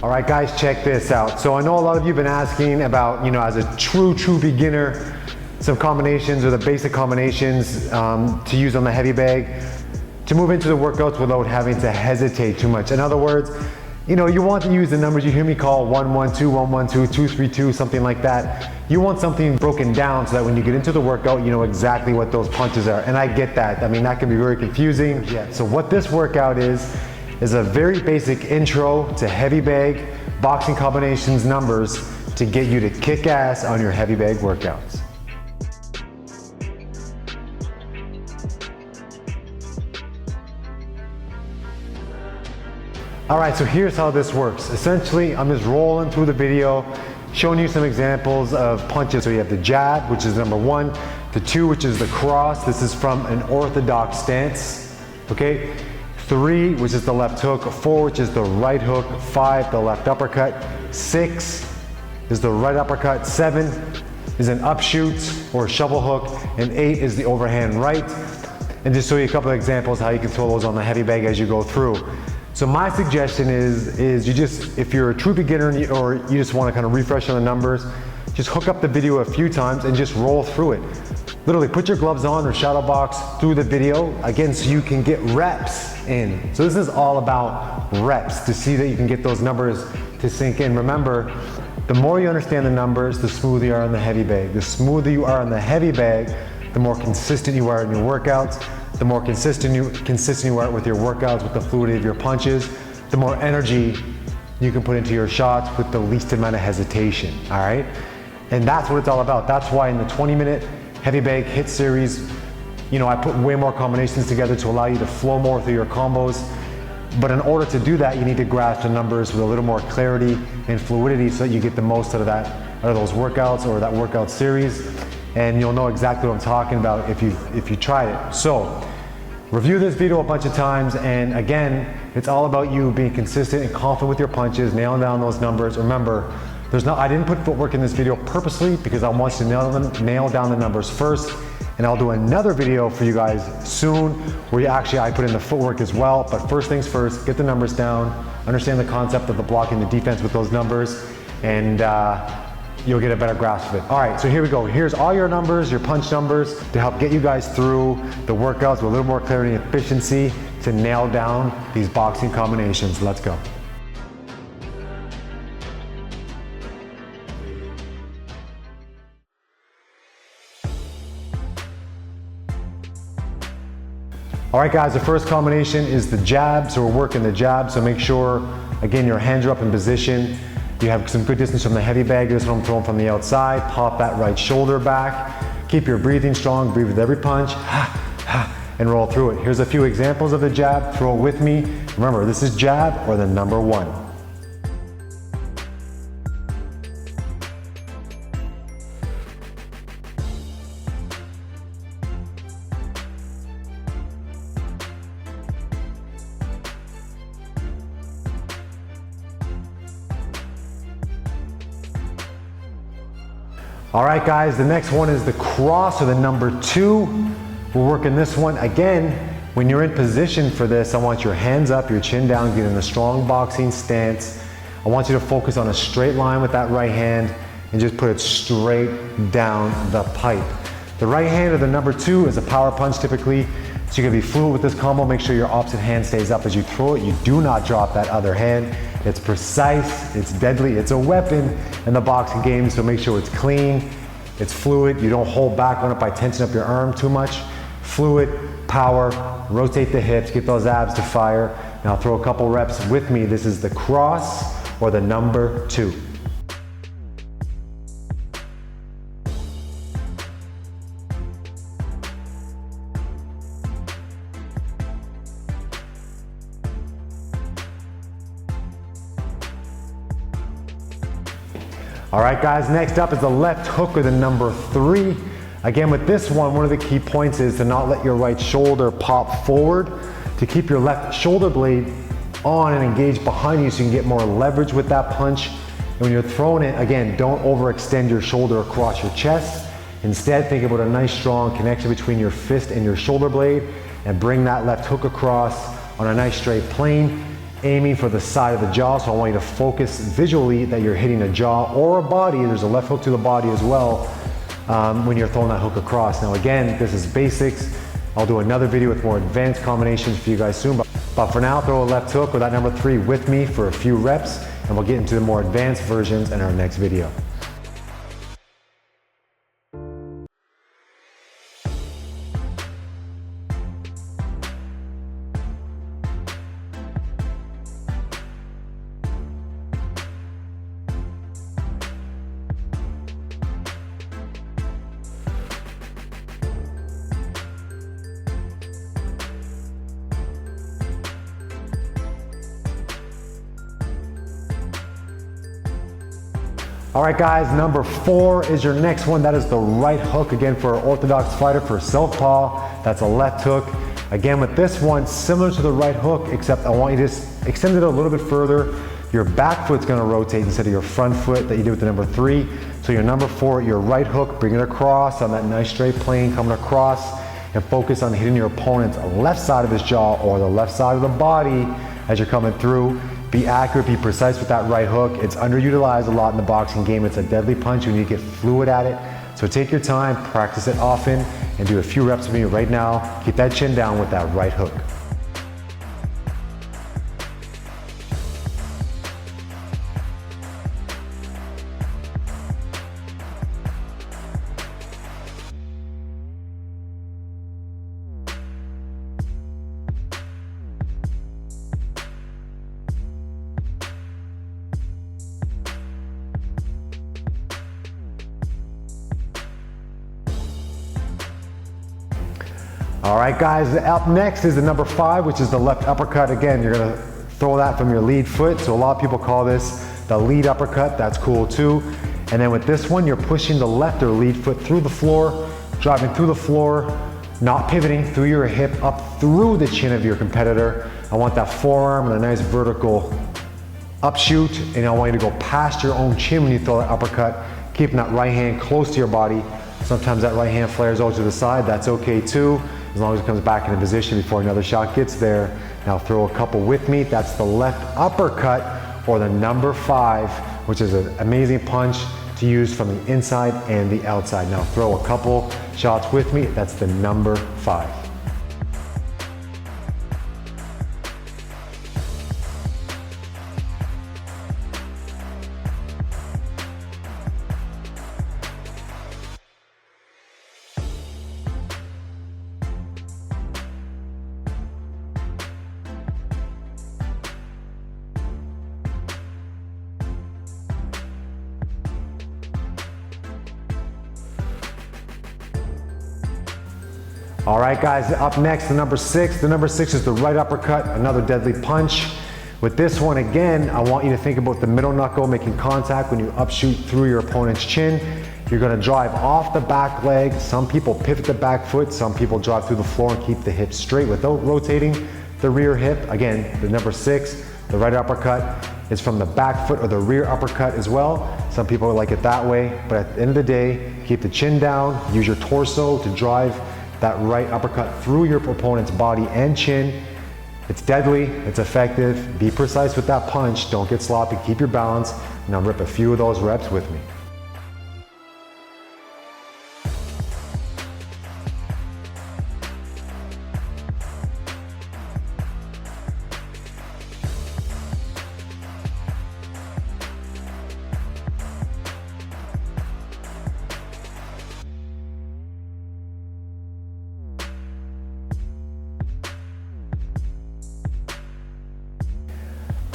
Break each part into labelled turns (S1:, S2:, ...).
S1: All right guys, check this out. So I know a lot of you have been asking about, as a true beginner, some combinations or the basic combinations to use on the heavy bag to move into the workouts without having to hesitate too much. In other words, you want to use the numbers you hear me call 112, 112, 232, something like that. You want something broken down so that when you get into the workout, you know exactly what those punches are. And I get that. I mean, that can be very confusing. Yeah. So what this workout is a very basic intro to heavy bag, boxing combinations, numbers to get you to kick ass on your heavy bag workouts. All right, so here's how this works. Essentially, I'm just rolling through the video, showing you some examples of punches. So you have the jab, which is number 1, the 2, which is the cross. This is from an orthodox stance, okay? 3, which is the left hook, 4, which is the right hook, 5, the left uppercut, 6 is the right uppercut, 7 is an upshoot or shovel hook, and 8 is the overhand right. And just show you a couple of examples how you can throw those on the heavy bag as you go through. So my suggestion is you just, if you're a true beginner or you just want to kind of refresh on the numbers, just hook up the video a few times and just roll through it. Literally put your gloves on or shadow box through the video, again, so you can get reps in. So this is all about reps to see that you can get those numbers to sink in. Remember, the more you understand the numbers, the smoother you are on the heavy bag. The smoother you are on the heavy bag, the more consistent you are in your workouts. The more consistent you are with your workouts, with the fluidity of your punches, the more energy you can put into your shots with the least amount of hesitation, all right? And that's what it's all about. That's why in the 20-minute heavy bag hit series, I put way more combinations together to allow you to flow more through your combos. But in order to do that, you need to grasp the numbers with a little more clarity and fluidity so that you get the most out of those workouts or that workout series. And you'll know exactly what I'm talking about if you tried it. So review this video a bunch of times, and again, it's all about you being consistent and confident with your punches, nailing down those numbers. Remember, I didn't put footwork in this video purposely because I want you to nail down the numbers first, and I'll do another video for you guys soon where I put in the footwork as well. But first things first, get the numbers down, understand the concept of the blocking, the defense with those numbers, and you'll get a better grasp of it. All right, so here we go. Here's all your numbers, your punch numbers, to help get you guys through the workouts with a little more clarity and efficiency to nail down these boxing combinations. Let's go. All right guys, the first combination is the jab. So we're working the jab, so make sure, again, your hands are up in position. You have some good distance from the heavy bag. This one I'm throwing from the outside. Pop that right shoulder back. Keep your breathing strong. Breathe with every punch. And roll through it. Here's a few examples of the jab. Throw it with me. Remember, this is jab or the number 1. All right guys, the next one is the cross or the number 2. We're working this one. Again, when you're in position for this, I want your hands up, your chin down, get in a strong boxing stance. I want you to focus on a straight line with that right hand and just put it straight down the pipe. The right hand or the number 2 is a power punch typically, so you're gonna be fluid with this combo. Make sure your opposite hand stays up as you throw it. You do not drop that other hand. It's precise, it's deadly, it's a weapon in the boxing game, so make sure it's clean, it's fluid. You don't hold back on it by tensing up your arm too much. Fluid, power, rotate the hips, get those abs to fire. Now throw a couple reps with me. This is the cross or the number 2. All right guys, next up is the left hook or the number 3. Again, with this one of the key points is to not let your right shoulder pop forward, to keep your left shoulder blade on and engaged behind you so you can get more leverage with that punch. And when you're throwing it, again, don't overextend your shoulder across your chest. Instead, think about a nice strong connection between your fist and your shoulder blade and bring that left hook across on a nice straight plane. aiming for the side of the jaw. So I want you to focus visually that you're hitting a jaw or a body. There's a left hook to the body as well when you're throwing that hook across. Now again, this is basics. I'll do another video with more advanced combinations for you guys soon. But for now, throw a left hook or that number 3 with me for a few reps, and we'll get into the more advanced versions in our next video. All right guys, number 4 is your next one. That is the right hook, again for an orthodox fighter. For southpaw, that's a left hook. Again with this one, similar to the right hook, except I want you to extend it a little bit further. Your back foot's gonna rotate instead of your front foot that you did with the number 3. So your number 4, your right hook, bring it across on that nice straight plane, coming across, and focus on hitting your opponent's left side of his jaw or the left side of the body as you're coming through. Be accurate, be precise with that right hook. It's underutilized a lot in the boxing game. It's a deadly punch. You need to get fluid at it. So take your time, practice it often, and do a few reps with me right now. Keep that chin down with that right hook. All right guys, up next is the number 5, which is the left uppercut. Again, you're gonna throw that from your lead foot. So a lot of people call this the lead uppercut. That's cool too. And then with this one, you're pushing the left or lead foot through the floor, driving through the floor, not pivoting through your hip, up through the chin of your competitor. I want that forearm and a nice vertical upshoot, and I want you to go past your own chin when you throw that uppercut, keeping that right hand close to your body. Sometimes that right hand flares out to the side. That's okay too, as long as it comes back into position before another shot gets there. Now throw a couple with me. That's the left uppercut or the number 5, which is an amazing punch to use from the inside and the outside. Now throw a couple shots with me. That's the number 5. All right guys, up next, the number 6. The number 6 is the right uppercut, another deadly punch. With this one, again, I want you to think about the middle knuckle making contact when you upshoot through your opponent's chin. You're gonna drive off the back leg. Some people pivot the back foot, some people drive through the floor and keep the hip straight without rotating the rear hip. Again, the number 6, the right uppercut, is from the back foot or the rear uppercut as well. Some people like it that way, but at the end of the day, keep the chin down, use your torso to drive that right uppercut through your opponent's body and chin. It's deadly, it's effective. Be precise with that punch. Don't get sloppy, keep your balance. Now rip a few of those reps with me.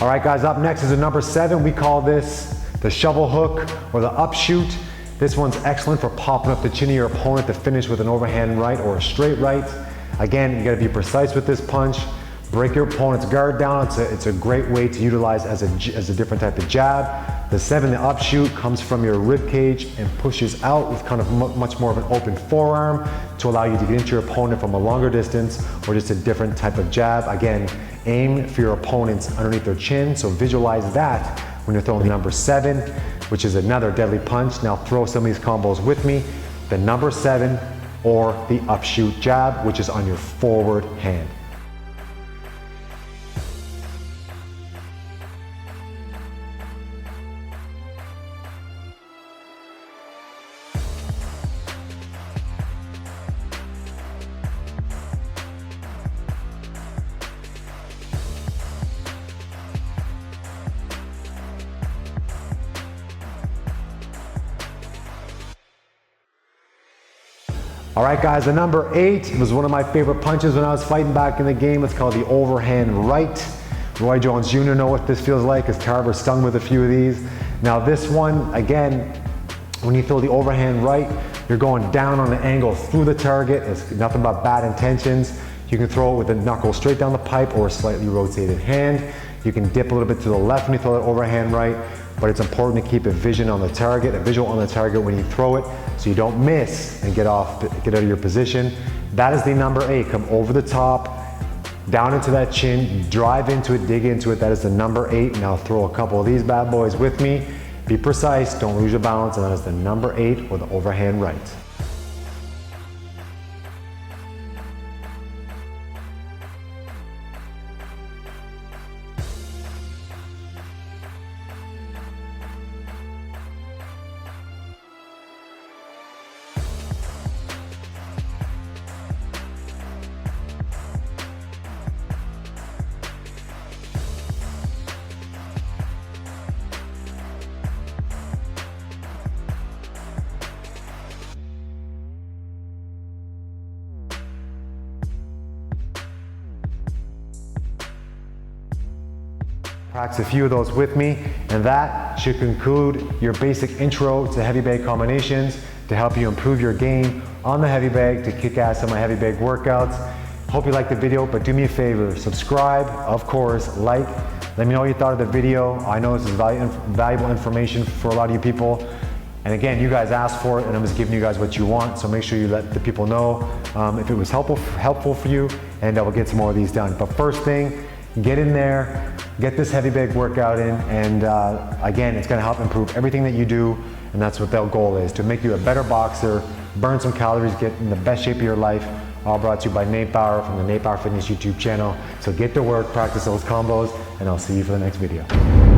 S1: All right guys, up next is a number 7. We call this the shovel hook or the upshoot. This one's excellent for popping up the chin of your opponent to finish with an overhand right or a straight right. Again, you gotta be precise with this punch. Break your opponent's guard down. It's a great way to utilize as a different type of jab. The 7, the upshoot, comes from your rib cage and pushes out with kind of much more of an open forearm to allow you to get into your opponent from a longer distance or just a different type of jab. Again, aim for your opponents underneath their chin, so visualize that when you're throwing the number 7, which is another deadly punch. Now throw some of these combos with me. The number 7 or the upshoot jab, which is on your forward hand. All right, guys, the number 8 was one of my favorite punches when I was fighting back in the game. It's called the overhand right. Roy Jones Jr. know what this feels like, because Tarver stung with a few of these. Now this one, again, when you throw the overhand right, you're going down on an angle through the target. It's nothing but bad intentions. You can throw it with the knuckle straight down the pipe or a slightly rotated hand. You can dip a little bit to the left when you throw that overhand right, but it's important to keep a visual on the target when you throw it, so you don't miss and get out of your position. That is the number 8. Come over the top, down into that chin, drive into it, dig into it. That is the number 8. Now throw a couple of these bad boys with me. Be precise, don't lose your balance, and that is the number 8, or the overhand right. Practice a few of those with me, and that should conclude your basic intro to heavy bag combinations to help you improve your game on the heavy bag, to kick ass on my heavy bag workouts. Hope you liked the video, but do me a favor, subscribe, of course, like, let me know what you thought of the video. I know this is valuable information for a lot of you people. And again, you guys asked for it, and I'm just giving you guys what you want, so make sure you let the people know if it was helpful for you, and we'll get some more of these done. But first thing, get in there, get this heavy bag workout in, and again, it's gonna help improve everything that you do, and that's what the goal is, to make you a better boxer, burn some calories, get in the best shape of your life. All brought to you by Nate Bauer from the Nate Bauer Fitness YouTube channel. So get to work, practice those combos, and I'll see you for the next video.